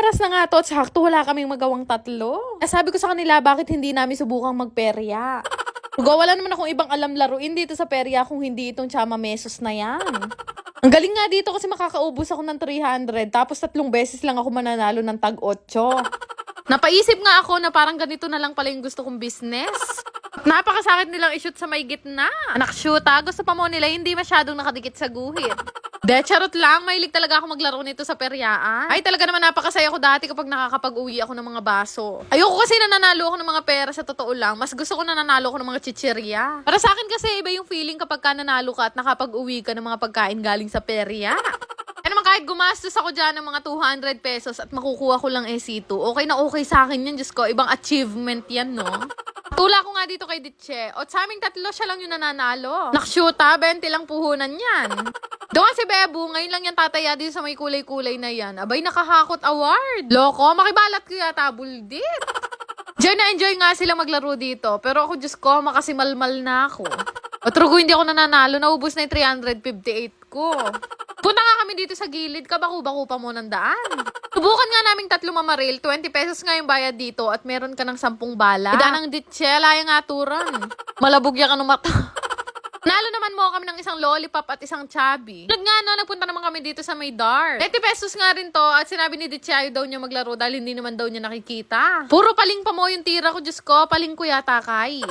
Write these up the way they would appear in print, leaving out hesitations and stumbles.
oras na nga to at sakto wala kaming magawang tatlo. Sabi ko sa kanila, bakit hindi namin subukang magperya? Wala naman akong ibang alam laruin dito sa perya kung hindi itong Chama Mesos na yan. Ang galing nga dito kasi makakaubos ako ng 300 tapos 3 beses lang ako mananalo ng tag 8. Napaisip nga ako na parang ganito na lang pala yung gusto kong business. Napakasakit nilang i-shoot sa may gitna. Anak shoot gusto pa mo nila hindi masyadong nakadikit sa guhit. De, charot lang. Mahilig talaga ako maglaro nito sa peryaan. Ay, talaga naman napakasaya ko dati kapag nakakapag-uwi ako ng mga baso. Ayoko kasi nananalo ako ng mga pera sa totoo lang. Mas gusto ko nananalo ako ng mga chichirya. Para sa akin kasi iba yung feeling kapag ka nanalo ka at nakapag-uwi ka ng mga pagkain galing sa perya. Kaya naman kahit gumastos ako dyan ng mga 200 pesos at makukuha ko lang C2, okay na okay sa akin yan. Diyos ko, ibang achievement yan, no? Tula ko nga dito kay Ditche. O sa aming tatlo siya lang yung nananalo. Nakshuta, 20 lang puhunan yan. Doon si Bebo, ngayon lang yan tataya dito sa may kulay-kulay na yan. Abay, nakahakot award. Loko, makibalat ko yata, buldit. Diyan na-enjoy nga sila maglaro dito. Pero ako, Diyos ko, makasimalmal na ako. O trugo, hindi ako nananalo. Naubos na yung 358 ko. Punta nga kami dito sa gilid, kabaku-baku pa mo ng daan. Subukan nga naming 3 mamaril, 20 pesos nga yung bayad dito at meron ka ng 10 bala. Ida ng Ditche, layang aturan. Malabog yan ka ng mata. Nalo naman mo kami ng isang lollipop at isang chubby. Tulad nga no, nagpunta naman kami dito sa may dart. 20 pesos nga rin to at sinabi ni Ditche ayaw daw niya maglaro dahil hindi naman daw niya nakikita. Puro paling pa mo yung tira ko, Diyos ko, paling ko yata kay.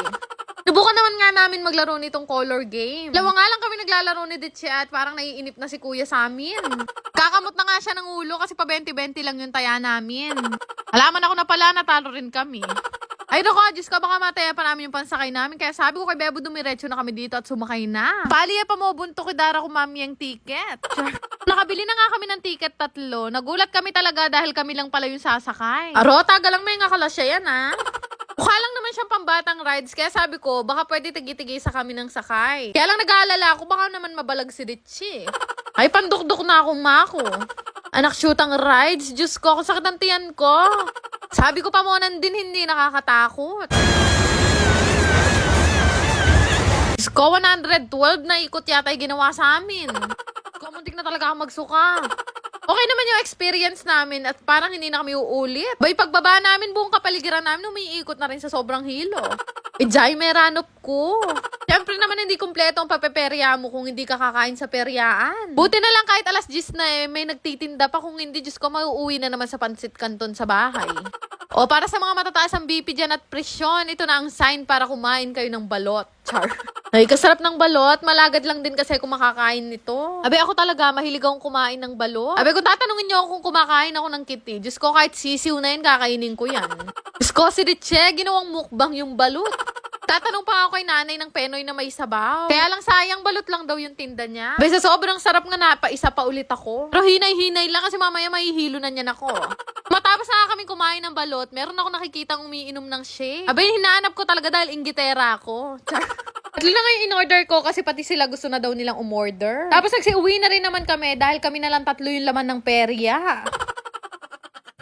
Subukan naman nga namin maglaro nitong color game. Dalawa nga lang kami naglalaro ni Ditche at parang naiinip na si kuya sa amin. Kakamot na nga siya ng ulo kasi pa 20-20 lang yung taya namin. Alaman ako na pala, natalo rin kami. Ay naku, Diyos ko, baka mataya pa namin yung pansakay namin. Kaya sabi ko kay Bebo, dumiretso na kami dito at sumakay na. Paliya pa mo, bunto kidara ko mami yung ticket. Nakabili na nga kami ng ticket 3. Nagulat kami talaga dahil kami lang pala yung sasakay. Aro, taga lang may nga kalasya yan Mukha lang naman siyang pambatang rides, kaya sabi ko, baka pwede tigi-tigi sa kami ng sakay. Kaya lang nag-aalala ako, baka naman mabalag si Richie. Ay, pandukduk na akong mako. Anak shootang rides, Diyos ko, kung sakit ang tiyan ko. Sabi ko pa mo, din hindi nakakatakot. Diyos ko, 112 na ikot yata yung ginawa sa amin. Kumuntik na talaga ako magsuka. Okay naman yung experience namin at parang hindi na kami uulit. Bay, pagbaba namin, buong kapaligiran namin, umiikot na rin sa sobrang hilo. Jai, meranop ko. Siyempre naman hindi kumpleto ang papeperya mo kung hindi ka kakain sa peryaan. Buti na lang kahit alas 10 na may nagtitinda pa, kung hindi, Diyos ko, mauuwi na naman sa pansit canton sa bahay. O para sa mga matataas ang BP dyan at presyon, ito na ang sign para kumain kayo ng balot. Char. Ay, kasarap ng balot. Malagad lang din kasi kung makakain nito. Abe, ako talaga, mahilig akong kumain ng balot. Abe, kung tatanungin niyo ako kung kumakain ako ng kitty, Diyos ko, kahit sisiw na yun, kakainin ko yan. Diyos ko, si Ditche, ginawang mukbang yung balot. Tatanong pa ako kay nanay ng Penoy na may sabaw. Kaya lang sayang, balot lang daw yung tinda niya. Besa sobrang sarap nga na, isa pa ulit ako. Pero hinay-hinay lang kasi mamaya mahihilo na niyan ako. Matapos na kami kumain ng balot, meron ako nakikitang umiinom ng shake. Abay, hinahanap ko talaga dahil inggitera ako. At na nga yung in-order ko kasi pati sila gusto na daw nilang umorder. Tapos nagsiuwi na rin naman kami dahil kami na lang 3 yung laman ng perya.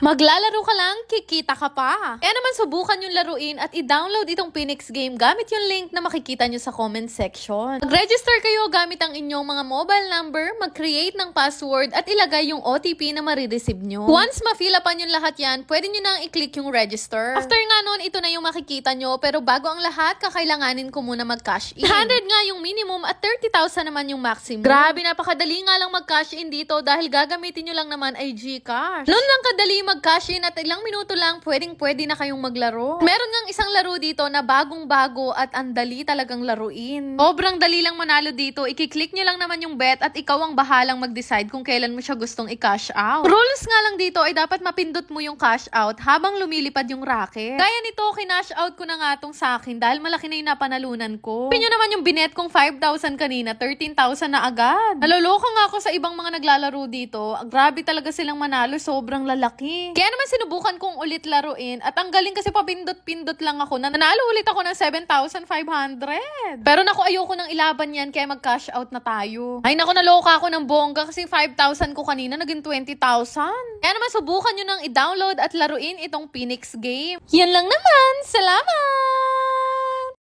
Maglalaro ka lang, kikita ka pa. Kaya naman subukan yung laruin at i-download itong Phoenix game gamit yung link na makikita nyo sa comment section. Mag-register kayo gamit ang inyong mga mobile number, mag-create ng password at ilagay yung OTP na marireceive nyo. Once ma-fill upan yung lahat yan, pwede nyo nang i-click yung register. After nga nun, ito na yung makikita nyo, pero bago ang lahat, kakailanganin ko muna mag-cash in. 100 nga yung minimum at 30,000 naman yung maximum. Grabe, napakadali nga lang mag-cash in dito dahil gagamitin nyo lang naman ay GCash. Noon lang kadali mag-cash in at ilang minuto lang pwedeng-pwede na kayong maglaro. Meron ngang isang laro dito na bagong-bago at ang dali talagang laruin. Sobrang dali lang manalo dito. I-click nyo lang naman yung bet at ikaw ang bahalang mag-decide kung kailan mo siya gustong i-cash out. Rules nga lang dito ay dapat mapindot mo yung cash out habang lumilipad yung racket. Kaya nito, kinash out ko na nga tong sa akin dahil malaki na yung napanalunan ko. Pinyo naman yung binet kong 5,000 kanina, 13,000 na agad. Naloloka nga ako sa ibang mga naglalaro dito. Grabe talaga silang manalo, sobrang lalaki. Kaya naman sinubukan kong ulit laruin at ang galing kasi pabindot-pindot lang ako. Nanalo ulit ako ng 7,500. Pero naku, ayoko nang ilaban yan kaya mag-cash out na tayo. Ay naku, naloka ako ng bongga kasi 5,000 ko kanina naging 20,000. Kaya naman subukan nyo nang i-download at laruin itong Phoenix game. Yan lang naman. Salamat!